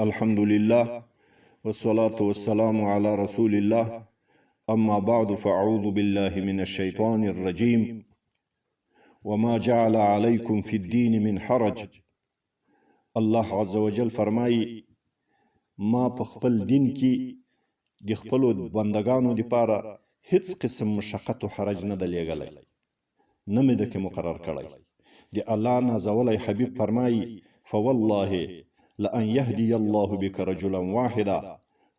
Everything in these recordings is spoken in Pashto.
الحمد لله والصلاة والسلام على رسول الله أما بعد فأعوذ بالله من الشيطان الرجيم وما جعل عليكم في الدين من حرج. الله عز وجل فرمائی ما په خپل دین کې د خپلو بندگانو دپاره هیڅ قسم مشقت و حرج نه ده لیږلی، نه مې دکې مقرر کړی. د الله نازولی حبیب فرمائی فوالله لأن يهدي الله بك رجلا واحدا،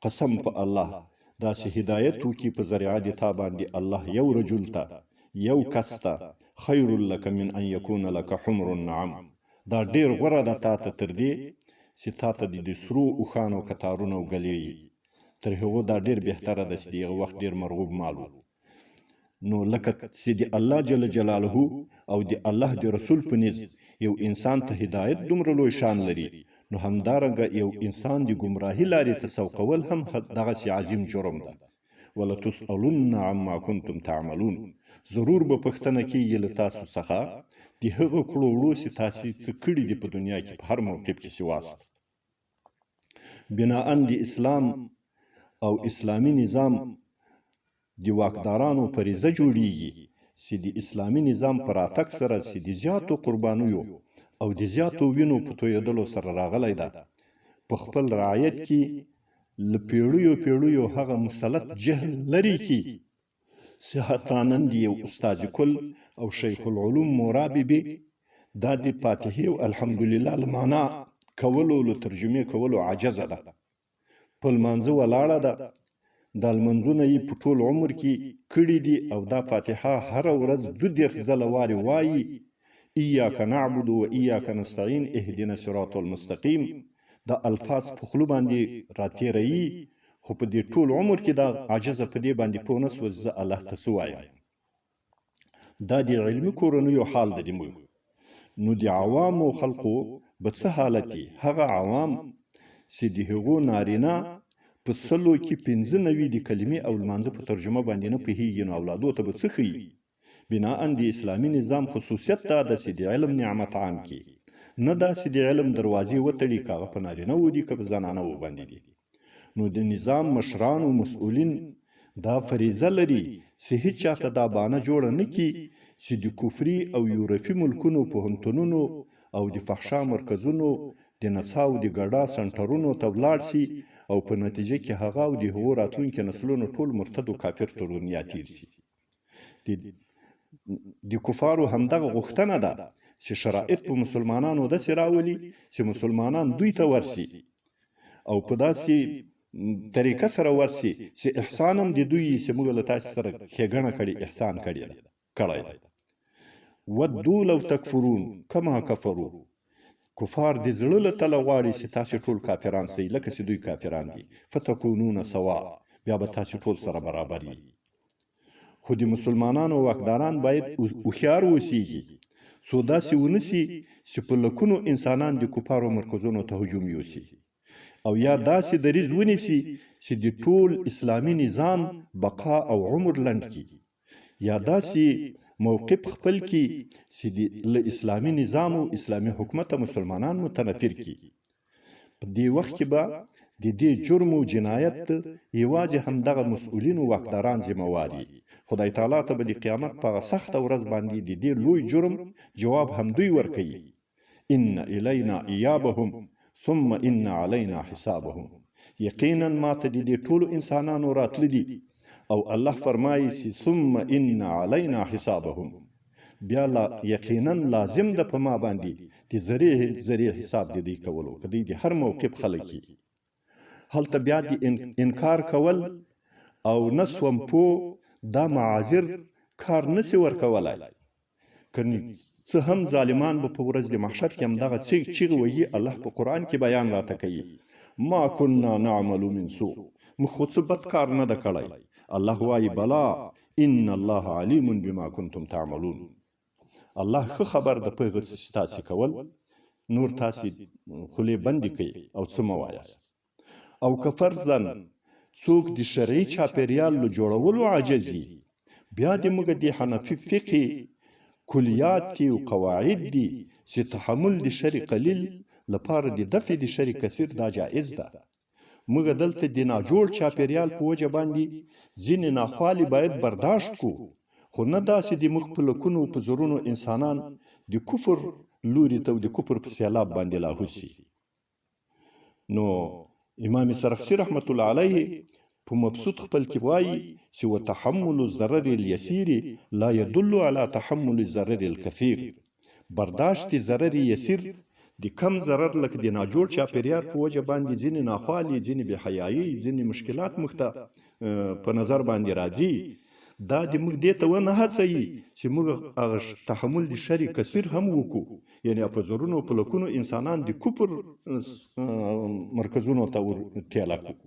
قسم په الله داسې هدایت وکي په ذریعه د تا باندې الله یو رجل ته، یو کس ته، خیر لك من ان یکون لك حمر النعم، دا ډیر غوره ده تا ته تر دې چې تا ته د سرو اوښانو کتارونه وګلې، تر هغو دا ډیر بهتره ده چې د هغه وخت ډیر مرغوب مال و. نو لکه چې د الله جل جلاله او د الله د رسول په نیز یو انسان ته هدایت دومره لوی شان لري، نو همدارنګه یو انسان د ګمراهي لارې ته سوقول هم دغسې عظیم جرم ده. ولتسألن عما کنتم تعملون، ضرور به پوښتنه کیږي له تاسو څخه د هغه کړو وړو چې تاسې څه کړي دي په دنیا کې په هر موقف کې چې واست. بناءً د اسلام او اسلامي نظام د واکدارانو فریضه جوړیږي چې د اسلامي نظام په راتګ سره چې د زیاتو قربانیو او د زیاتو وینو په تویدلو سره راغلی ده، په خپل رعایت کې له پیړیو هغه مسلط جهل لري کې چې حتی نن د یو استاذ کل او شیخ العلوم مورابي دا د فاتحې او الحمدلله له معنا کولو له ترجمې کولو عاجزه ده. په لمانځه ولاړه ده، دا لمونځونه یې په ټول عمر کې کړي دي او دا فاتحه هره ورځ 32 ځله وارې وایي ایاک نعبد و ایاک نستعین اهدنا الصراط المستقیم. دا الفاظ په خولو باندې راتیروي، خو په دې ټول عمر کې دا عاجزه په دې باندې پوه نه سوه چې زه الله ته څه وایم. دا د علمي کورنیو حال ده د موږ. نو د عوامو خلقو به څه حالت وي؟ هغه عوام چې د هغو نارینه په 100 کې 95 د کلمې او لمانځه په ترجمه باندې نه پوهېږي، نو اولادو ته به څه ښیي؟ بناءً د اسلامي نظام خصوصیت دا ده چې د علم نعمت عام کړي، نه دا چې د علم دروازې وتړي، که هغه په نارینه و دي که په زنانه و باندې دي. نو د نظام مشران و مسؤلین دا فریضه لري چې هیڅ چاته دا بانه جوړه نه کړي چې د کفري او یورپي ملکونو پوهنتونونو او د فحشا مرکزونو د نڅا او د ګډا سنټرونو ته ولاړ شي او په نتیجه کې هغه او د هغو راتلونکي نسلونو ټول مرتد و کافر تر دنیا تیر شي. د کفارو همدغه غوښتنه ده چې شرایط په مسلمانانو داسې راولي چې مسلمانان دوی ته ورسي او په داسې طریقه سره ورسي چې احسان هم د دوی چې موږ له تاسې سره ښېګڼه کړې احسان کړی دی. ودو لو تکفرون کما کفرو، کفار د زړه له تله غواړي چې تاسې ټول کافران سئ لکه چې دوی کافران دي. فتکونون سوا، بیا به تاسې ټول سره برابر یي. خو د مسلمانانو واکداران باید هوښیار اوسیږي څو داسې ونسي چې په لکونو انسانان د کفارو مرکزونو ته هجوم یوسي، او یا داسې دریځ ونیسي چې د ټول اسلامي نظام بقا او عمر لنډ کړي، یا داسې موقف خپل کړي چې له اسلامي نظام او اسلامي حکومت مسلمانان متنفر کړي. په دې وخت کې به د دې جرم او جنایت یوازې همدغه مسؤلین او واکداران ذمهوار وي. خدای تعالی ته به د قیامت په هغه سخته ورځ باندې د دې لوی جرم جواب هم دوی ورکوي. ان الینا ایابهم ثم ان علینا حسابهم، یقینا ماته د دې ټولو انسانانو راتله دي او الله فرمایي چې ثم ان علینا حسابهم، بیا یقینا لازم ده په ما باندې د ذریع حساب د دوی کولو، که دوی د هر موقف خلک وي. هلته بیا د انکار کول او نسوم پو دا معاذر کار نسی ورکولای. کنی څه هم ظالمان به په ورځ د محشر کې همدغه چیغې وهي. الله په قرآن کې بیان راته کوي ما کنا نعمل من سوء، موږ خو څه بد کار نه ده کړی. الله وایي بلا ان الله علیم بما کنتم تعملون، الله ښه خبر ده په هغه څه چې تاسې کول، نور تاسې خولې بندې کوئ او څه مه وایاست. او که فرضاً څوک د شرعي چاپیریال له جوړولو عاجز وي، بیا د موږ د حنفي فقه کلیات کې او قواعد دي چې تحمل د شر قلیل لپاره د دفع د شر کثیر دا جایز ده. موږ دلته د ناجوړ چاپیریال په وجه باندې ځینې ناخوالې باید برداشت کو، خو نه داسې د موږ په لکونو په زرونو انسانان د کفر لوري ته او د کفر په سیلاب باندې لاهو سي. نو امام سرخسی رحمت الله علیه په مبسوط خپل کې وایي چې وتحمل الضرر اليسير لا يدل على تحمل الضرر الكثير. برداشت د ضرر یسیر د کم ضرر لکه د ناجوړ چاپیریال په وجه باندې ځینې ناخوالې، ځینې بېحیایي، ځینې مشکلات موږ ته په نظر باندې راځي، دا د موږ دې ته ونه هڅوي چې موږ هغه تحمل د شر کثیر هم وکړو، یعنې په زرونو په لکونو انسانان د کفر مرکزونو ته ورټېله کړو.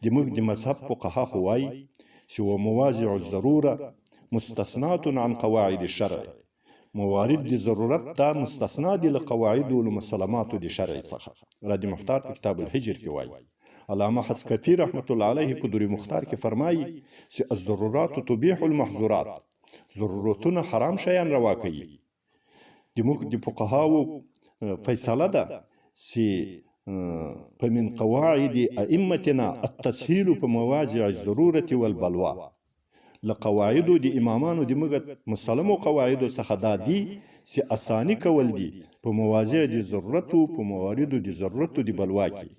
د موږ د مذهب فقها خو وایي چې ومواضع الضروره مستثنات عن قواعد الشرع. موارد د ضرورت دا مستثنا دي له قواعدو له مسلماتو د شرع څخه. رادي مختار په کتاب الحجر کې وایي. علامه حسکفي رحمت الله علیه په دور مختار کې فرمایي چې الضرورات تبيح المحظورات. ضرورتونه حرام شیان روا کوي. د موږ د فقهاو فیصله ده چې فمن قواعد ائمتنا التسهيل په مواضع الضروره والبلوى. لقواعدو د امامانو د موږ مسلمو قواعدو څخه دا دي چې اساني کول دي په مواضع د ضرورتو، په مواردو د ضرورتو د بلوا کې.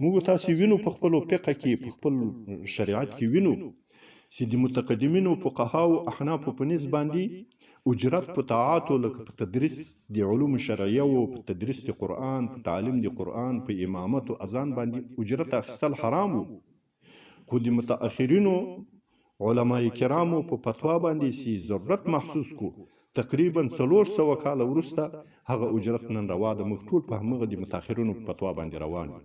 موږ تاسو وینو په خپل فقه کې، په خپل شریعت کې وینو چې د متقدمینو فقهاو احنافو په نسبت باندې اجرت په طاعاتو لکه په تدریس د علوم شرعیه او په تدریس د قرآن، په تعلیم د قرآن، په امامت او اذان باندې اجرت اخیستل حرام وو. خو د متأخرینو علماء کرامو په فتوا باندې چې ضرورت محسوس کو، تقریبا 400 کاله وروسته هغه اجرت نن روا ده. موږ ټول په همغه د متأخرینو په فتوا باندې روان یو.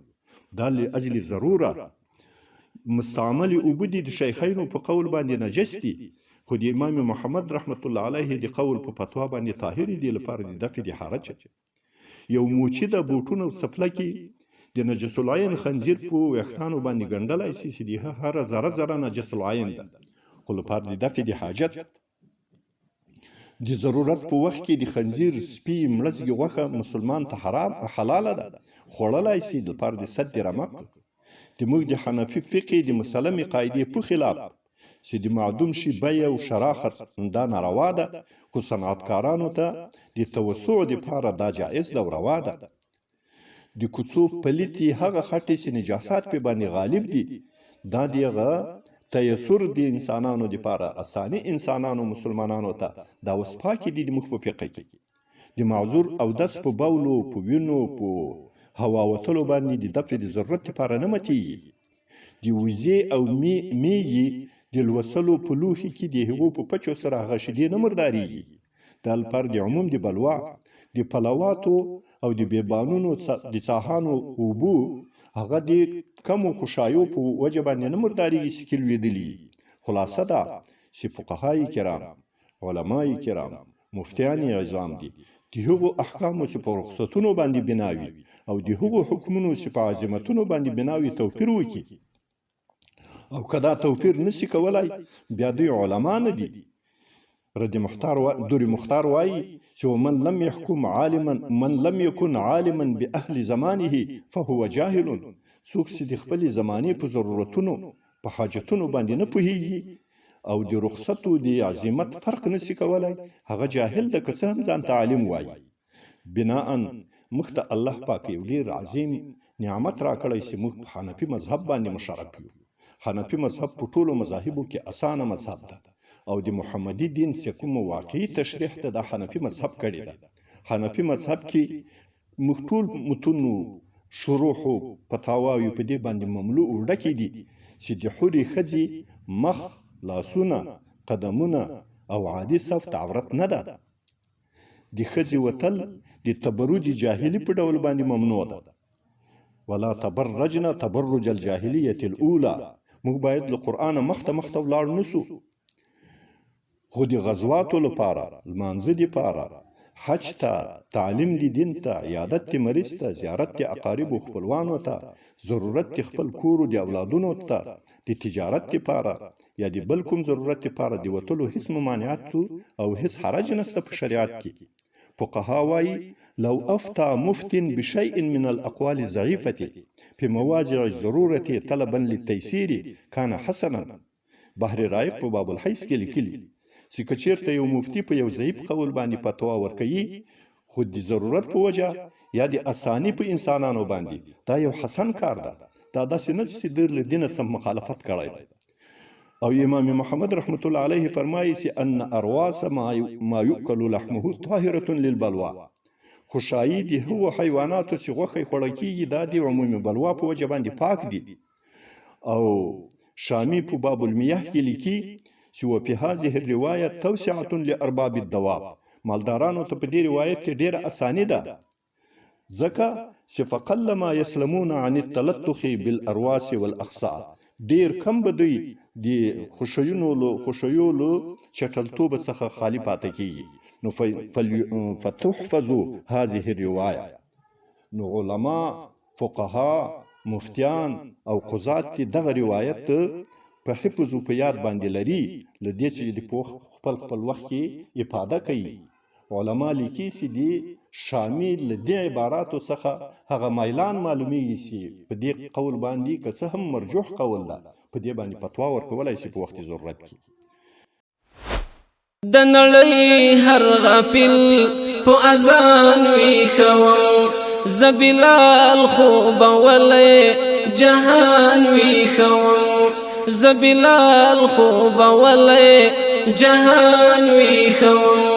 دا لاجل ضروره مستعمل اوبدي د شیخینو په قول باندې نجس دي، خو د امام محمد رحمت الله علیه د قول په فتوا باندې طاهر دي لپاره د دفع د حرج. یو موچي د بوټونو څپلکې د نجس العین خنزیر په ویښتانو باندې ګنډلی سي چې د هر ذره ذره نجس العین ده، خو لپاره د دفع د حاجت د ضرورت په وخت کې د خنزیر، سپي، مړزګې غوښه مسلمان ته حلاله ده، خوړلی سي لپاره د سد رمق. د موږ د حنفي فقه د مسلمې قاعدې په خلاف چې د معدوم شي بیه او شرا دا ناروا ده، خو صنعتکارانو ته د توسع دپاره دا جایز ده او روا ده. د کوڅو پلیتې هغه خټې چې نجاسات پې باندې غالب دي، دا د هغه تیسر د انسانانو دپاره، اساني انسانانو مسلمانانو ته دا اوس پاکې دي. د موږ په فقه کې د معذور اودس په بولو، په وینو، په هوا وتلو باندې د دفع د ضرورت لپاره نه متېږي. د وزې او میږي د لوسلو په لوښي کې د هغو په پچو سره هغه شیدې نه مردارېږي. دا لپاره د عموم د بلوا، د پلواتو او د بیبانونو د څاهانو اوبو هغه د کمو خوشایو په وجه باندې نه مردارېږي چې کې لوېدلي. خلاصه ده چې فقهای کرام، علمای کرام، مفتیان عظام دي د هغو احکامو چې په رخصتونو باندې بناوي او د هغو حکمونو چې په عظمتونو باندې بناوي توپیر وکړي، او که دا توپیر نشي کولای بیا دوی علما نه دي. دور مختار وایي چې ومن لم يحكم عالما من لم يكن عالما باهل زمانه فهو جاهل. څوک چې د خپلې زمانې په ضرورتونو، په حاجتونو باندې نه پوهیږي او د رخصتو د عظمت فرق نشي کولای، هغه جاهل ده، که څه هم ځان ته عالم وایي. بناءً موږ ته الله پاک یو ډېر عظیم نعمت راکړی چې موږ په حنفي مذهب باندې مشرف یو. حنفي مذهب په ټولو مذاهبو کې اسانه مذهب ده، او د محمدي دین چې کوم واقعي تشریح ته د حنفي مذهب کړې ده. حنفي مذهب کې موږ ټول متونو، شروحو، فتاواوي په دې باندې مملوء ډکې دي چې د حورې ښځې مخ، لاسونه، قدمونه او عادي صفت عورت نه ده. د ښځې وتل د تبرج جاهلي په ډول باندې ممنوع ده. ولا تبرجن تبرج الجاهلیة الاولى. موږ باید له قرآنه مخته ولاړ نسو، خو د غزواتو لپاره، لمانځه دپاره، حج ته، تعلیم د دین ته، عیادت د مریض ته، زیارت د اقاربو خپلوانو ته، ضرورت د خپل کورو د اولادونو ته، د تجارت دپاره یا د بل کوم ضرورت دپاره د وتلو هیڅ ممانعت او هیڅ حرج نشته په شریعت کې. فقها وایي لو افتى مفت بشيء من الاقوال الضعيفه في مواضع الضروره طلبا للتيسير كان حسنا. بحر رائق په باب الحیث کې لیکلي چې که چیرته یو مفتي په یو ضعیف قول باندې فتوا ورکوي خو د ضرورت په وجه یا د اسانی په انسانانو باندې دا یو حسن کار ده. دا داسې نه چې د له دینه سم مخالفت کړی دی. او امام محمد رحمت الله علیه فرمایي چې ان ارواس ما یؤکل لحمه طاهره للبلوا. خوشایي د هغو حیواناتو چې غوښه خوړل کیږي دا د عمومي بلوا په وجه باندې پاک دي. او شامی په باب المیاه کې لیکي چې وفي هذه الروايه توسعه لارباب الدواب. مالدارانو ته په دې روایت کې ډیره اساني ده ځکه چې فقل ما يسلمون عن التلطخ بالارواس والاخصاء. ډیر کم به دوی د خوشیولو چټلتوب څخه خالی پاتې کیږي. نو فتحفظوا هذه الروايه. نو علما فقها مفتیان او قضات دغه روایت په حفظ او په یاد باندې لري لدې چې د خپل وخت کې افاده کوي. علما لیکي چې د شامل د عباراتو څخه هغه مایلان معلومیږي چې په دې قول باندې که څه هم مرجوح قول ده په دې باندې فتوا ورکولای شي په وخت ضرورت کې. د نړۍ هر غافل په اذان وی خوم زبلال خوب ولې جهان وی خوم زبلال خوب ولې جهان وی خوم